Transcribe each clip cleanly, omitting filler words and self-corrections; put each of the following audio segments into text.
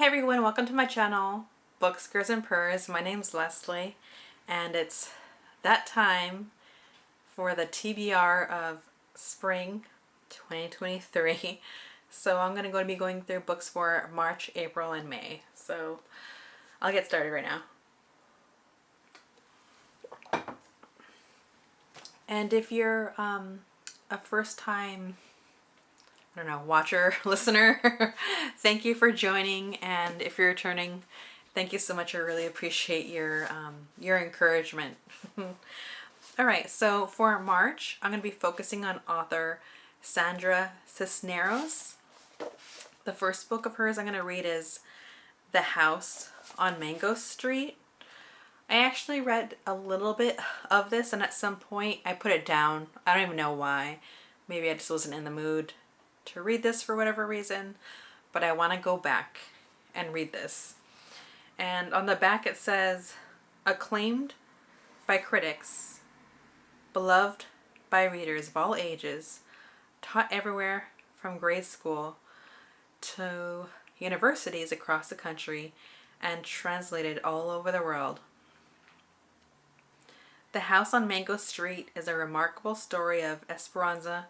Hey everyone, welcome to my channel, Books, Gurrs, and Purrs. My name's Leslie, and it's that time for the TBR of Spring 2023. So I'm going to be going through books for March, April, and May. So I'll get started right now. And if you're a first-time watcher, listener, thank you for joining, and if you're returning, thank you so much. I really appreciate your encouragement. All right, so for March, I'm going to be focusing on author Sandra Cisneros. The first book of hers I'm going to read is The House on Mango Street. I actually read a little bit of this, and at some point I put it down. I don't even know why. Maybe I just wasn't in the mood to read this for whatever reason, but I want to go back and read this. And on the back it says, acclaimed by critics, beloved by readers of all ages, taught everywhere from grade school to universities across the country, and translated all over the world. The House on Mango Street is a remarkable story of Esperanza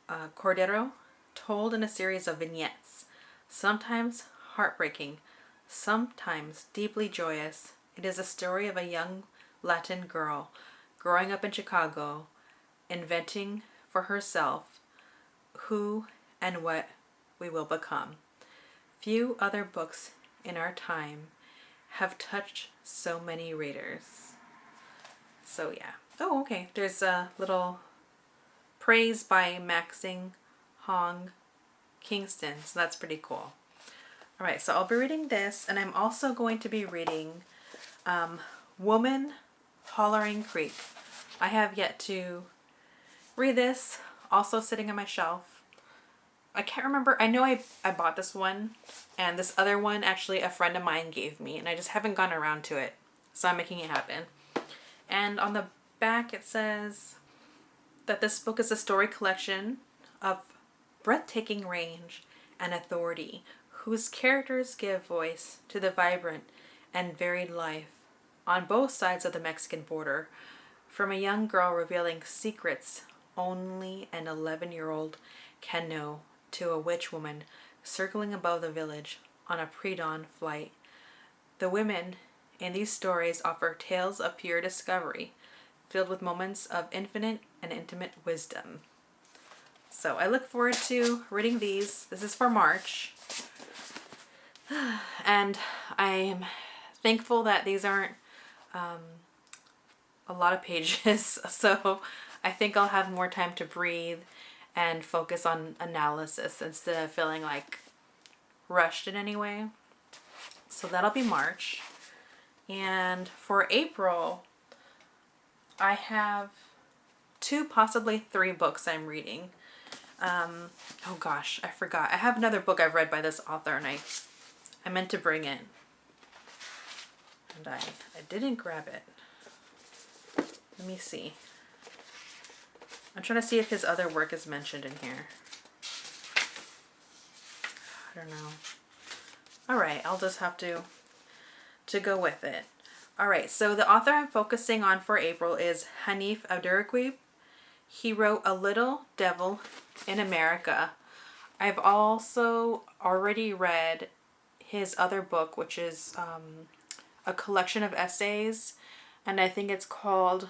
Cordero, told in a series of vignettes, sometimes heartbreaking, sometimes deeply joyous. It is a story of a young Latin girl growing up in Chicago, inventing for herself who and what we will become. Few other books in our time have touched so many readers. So yeah. Oh, okay. There's a little praise by Maxine Hong Kingston, so that's pretty cool. All right, so I'll be reading this, and I'm also going to be reading Woman Hollering Creek. I have yet to read this, also sitting on my shelf. I can't remember. I know I bought this one, and this other one actually a friend of mine gave me, and I just haven't gone around to it, so I'm making it happen. And on the back it says that this book is a story collection of breathtaking range and authority, whose characters give voice to the vibrant and varied life on both sides of the Mexican border, from a young girl revealing secrets only an 11-year-old can know, to a witch woman circling above the village on a pre-dawn flight. The women in these stories offer tales of pure discovery, filled with moments of infinite and intimate wisdom. So I look forward to reading these. This is for March. And I am thankful that these aren't a lot of pages. So I think I'll have more time to breathe and focus on analysis instead of feeling like rushed in any way. So that'll be March. And for April, I have 2, possibly 3 books I'm reading. Oh gosh, I forgot. I have another book I've read by this author, and I meant to bring it. And I didn't grab it. Let me see. I'm trying to see if his other work is mentioned in here. I don't know. Alright, I'll just have to go with it. Alright, so the author I'm focusing on for April is Hanif Abdurraqib. He wrote A Little Devil in America. I've also already read his other book, which is a collection of essays, and I think it's called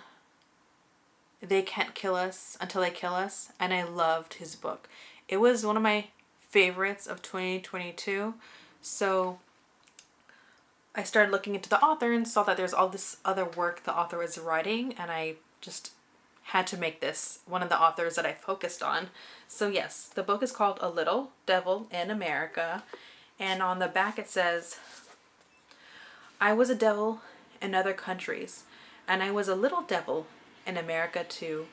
They Can't Kill Us Until They Kill Us, and I loved his book. It was one of my favorites of 2022, so I started looking into the author and saw that there's all this other work the author was writing, and I just had to make this one of the authors that I focused on. So yes, the book is called A Little Devil in America, and on the back it says, I was a devil in other countries, and I was a little devil in America too.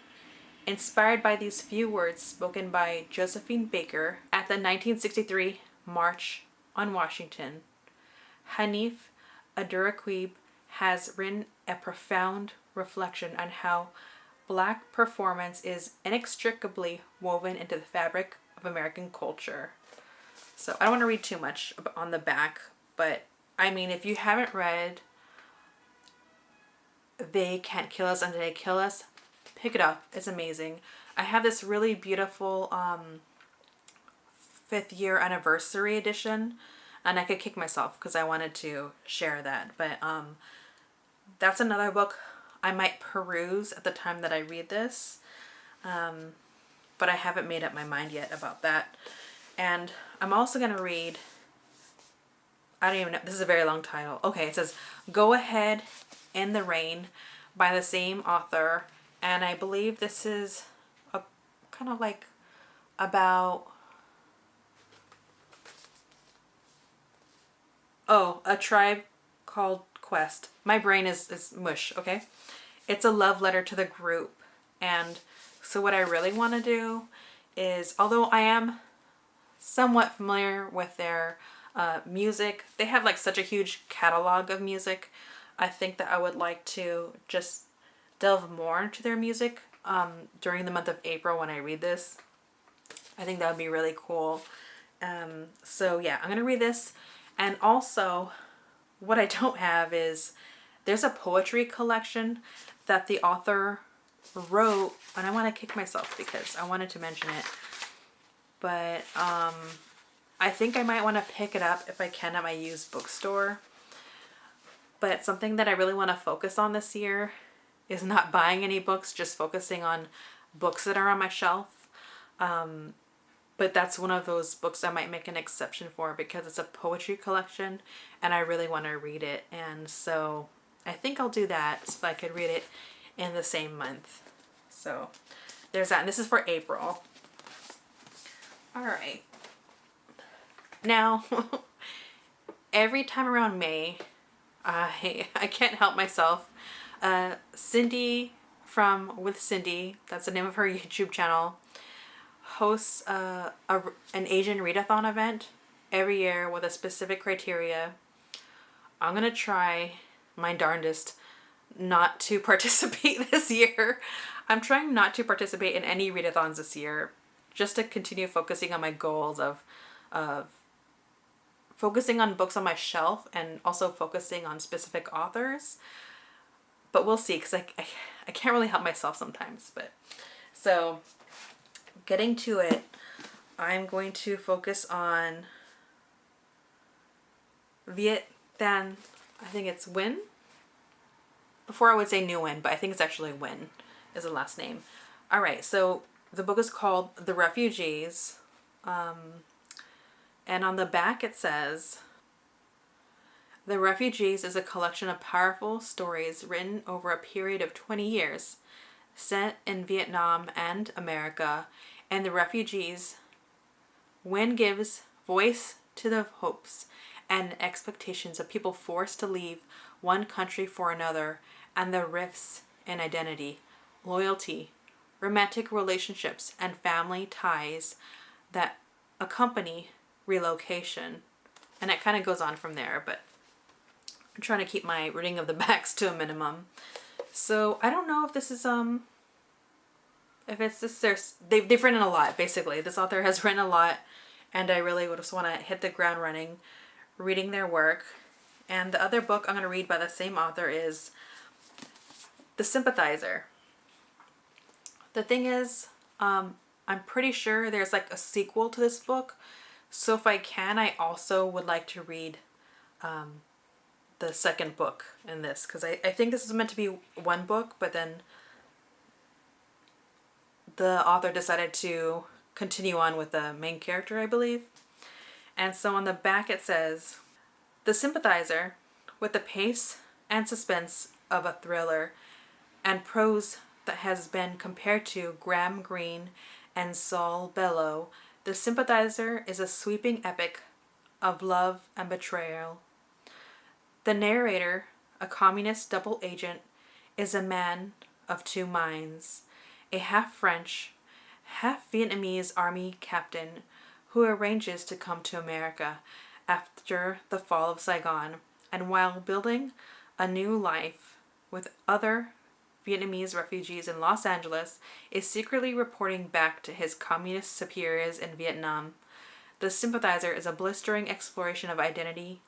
Inspired by these few words spoken by Josephine Baker at the 1963 March on Washington, Hanif Abdurraqib has written a profound reflection on how Black performance is inextricably woven into the fabric of American culture. So I don't want to read too much on the back, But I mean, if you haven't read They Can't Kill Us Until They Kill Us, pick it up. It's amazing. I have this really beautiful 5th year anniversary edition, and I could kick myself because I wanted to share that. But that's another book I might peruse at the time that I read this. But I haven't made up my mind yet about that. And I'm also going to read, I don't even know, this is a very long title. Okay, it says Go Ahead in the Rain by the same author. And I believe this is a kind of like about, a tribe called Quest. My brain is mush, okay? It's a love letter to the group. And so what I really want to do is, although I am somewhat familiar with their music, they have like such a huge catalog of music. I think that I would like to just delve more into their music during the month of April when I read this. I think that would be really cool. So yeah, I'm going to read this. And also, what I don't have is, there's a poetry collection that the author wrote, and I want to kick myself because I wanted to mention it. But I think I might want to pick it up if I can at my used bookstore. But something that I really want to focus on this year is not buying any books, just focusing on books that are on my shelf. But that's one of those books I might make an exception for because it's a poetry collection and I really want to read it. And so I think I'll do that so I could read it in the same month. So there's that. And this is for April. All right. Now, every time around May, I can't help myself. Cindy from With Cindy, that's the name of her YouTube channel, hosts an Asian readathon event every year with a specific criteria. I'm going to try my darndest not to participate this year. I'm trying not to participate in any readathons this year, just to continue focusing on my goals of focusing on books on my shelf and also focusing on specific authors. But we'll see, because I can't really help myself sometimes. But so getting to it, I'm going to focus on Viet Thanh, I think it's Nguyen. Before I would say Ngyuen, but I think it's actually Nguyen is the last name. All right, so the book is called The Refugees. And on the back it says, The Refugees is a collection of powerful stories written over a period of 20 years, set in Vietnam and America. And the refugees, Nguyen gives voice to the hopes and expectations of people forced to leave one country for another, and the rifts in identity, loyalty, romantic relationships, and family ties that accompany relocation. And it kind of goes on from there, but I'm trying to keep my reading of the backs to a minimum. So I don't know if this is if it's this, they've written a lot, basically. This author has written a lot, and I really would just want to hit the ground running reading their work. And the other book I'm going to read by the same author is The Sympathizer. The thing is, I'm pretty sure there's like a sequel to this book. So if I can, I also would like to read the second book in this. Because I think this is meant to be one book, but then the author decided to continue on with the main character, I believe. And so on the back it says, The Sympathizer, with the pace and suspense of a thriller and prose that has been compared to Graham Greene and Saul Bellow, The Sympathizer is a sweeping epic of love and betrayal. The narrator, a communist double agent, is a man of two minds, a half-French, half-Vietnamese army captain who arranges to come to America after the fall of Saigon, and while building a new life with other Vietnamese refugees in Los Angeles, is secretly reporting back to his communist superiors in Vietnam. The Sympathizer is a blistering exploration of identity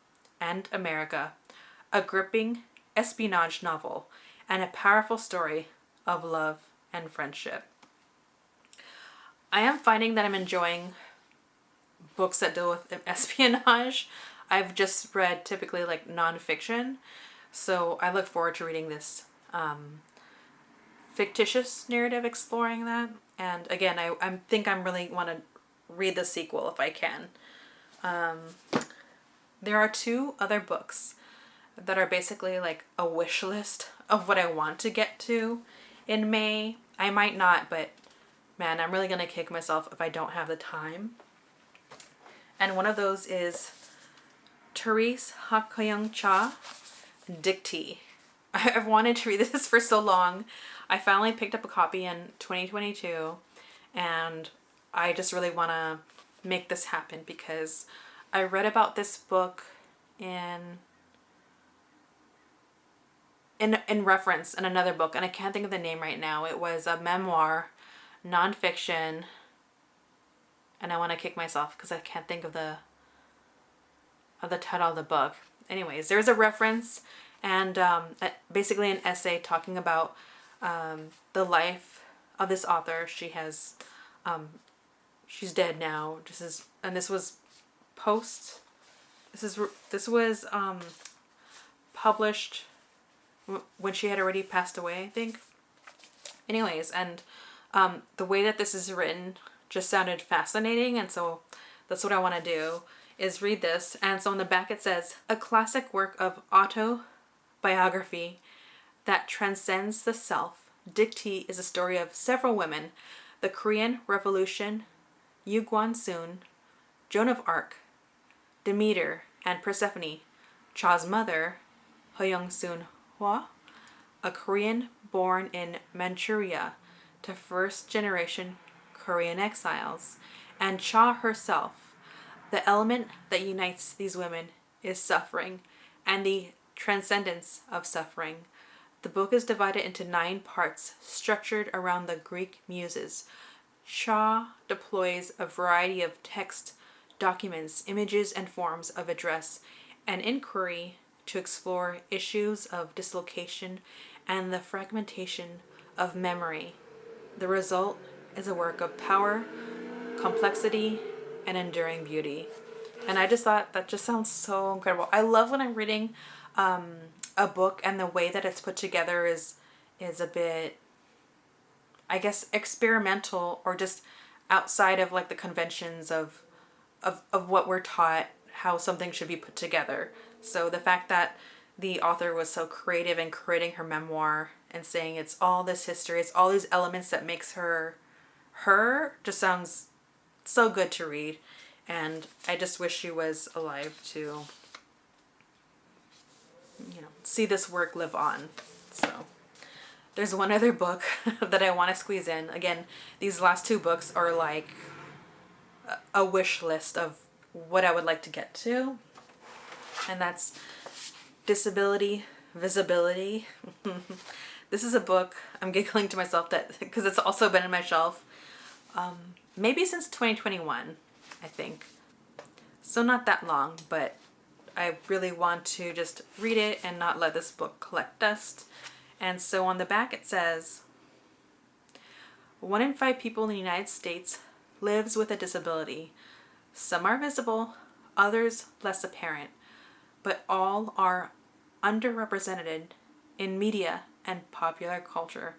and America, a gripping espionage novel, and a powerful story of love and friendship. I am finding that I'm enjoying books that deal with espionage. I've just read typically like nonfiction, so I look forward to reading this fictitious narrative exploring that. And again, I think I'm really want to read the sequel if I can. There are 2 other books that are basically like a wish list of what I want to get to in May. I might not, but man, I'm really gonna kick myself if I don't have the time. And one of those is Therese Hakkyung Cha, Dictee. I've wanted to read this for so long. I finally picked up a copy in 2022, and I just really want to make this happen because I read about this book in reference in another book, and I can't think of the name right now. It was a memoir, nonfiction, and I want to kick myself because I can't think of the title of the book. Anyways, there's a reference and basically an essay talking about the life of this author. She's dead now. This was published when she had already passed away, I think. Anyways, and the way that this is written just sounded fascinating, and so that's what I want to do, is read this. And so on the back it says, a classic work of autobiography that transcends the self. Dictee is a story of several women: the Korean Revolution, Yu Guan-sun, Joan of Arc, Demeter and Persephone, Cha's mother, Hoyoung-sun Hwa, a Korean born in Manchuria to first-generation Korean exiles, and Cha herself. The element that unites these women is suffering and the transcendence of suffering. The book is divided into 9 parts, structured around the Greek muses. Cha deploys a variety of text, documents, images, and forms of address and inquiry to explore issues of dislocation and the fragmentation of memory. The result is a work of power, complexity, and enduring beauty. And I just thought that just sounds so incredible. I love when I'm reading a book and the way that it's put together is a bit, I guess, experimental, or just outside of like the conventions of what we're taught how something should be put together. So the fact that the author was so creative in creating her memoir and saying it's all this history, it's all these elements that makes her just sounds so good to read. And I just wish she was alive to, see this work live on. So there's one other book that I want to squeeze in. Again, these last 2 books are like a wish list of what I would like to get to. And that's Disability Visibility. This is a book, I'm giggling to myself that because it's also been in my shelf maybe since 2021, I think. So not that long, but I really want to just read it and not let this book collect dust. And so on the back it says, 1 in 5 people in the United States lives with a disability. Some are visible, others less apparent, but all are underrepresented in media and popular culture.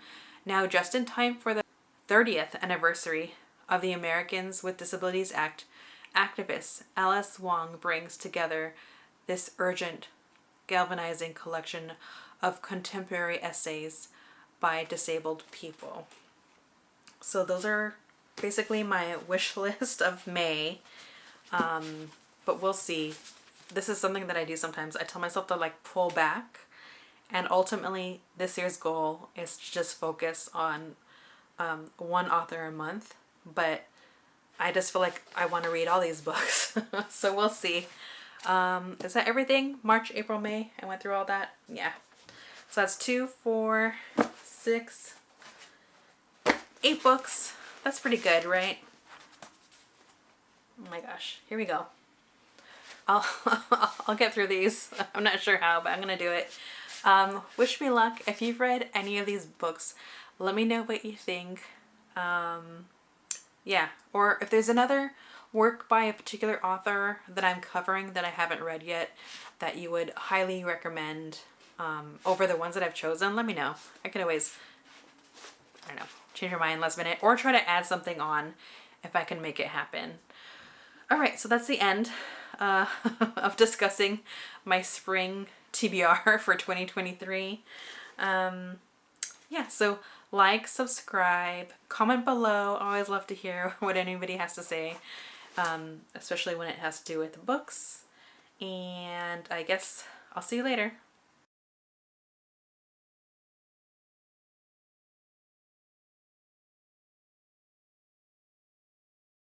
Now, just in time for the 30th anniversary of the Americans with Disabilities Act, activist Alice Wong brings together this urgent, galvanizing collection of contemporary essays by disabled people. So those are basically my wish list of May, but we'll see. This is something that I do sometimes. I tell myself to like pull back, and ultimately this year's goal is to just focus on one author a month, but I just feel like I want to read all these books. So we'll see. Is that everything? March, April, May? I went through all that? Yeah. So that's 2, 4, 6, 8 books. That's pretty good, right? Oh my gosh. Here we go. I'll get through these. I'm not sure how, but I'm gonna do it. Wish me luck. If you've read any of these books, let me know what you think. Yeah, or if there's another work by a particular author that I'm covering that I haven't read yet that you would highly recommend over the ones that I've chosen, let me know. I can always, I don't know, change your mind last minute or try to add something on if I can make it happen. All right, so that's the end of discussing my spring TBR for 2023. Yeah, so like, subscribe, comment below. I always love to hear what anybody has to say, especially when it has to do with books. And I guess I'll see you later.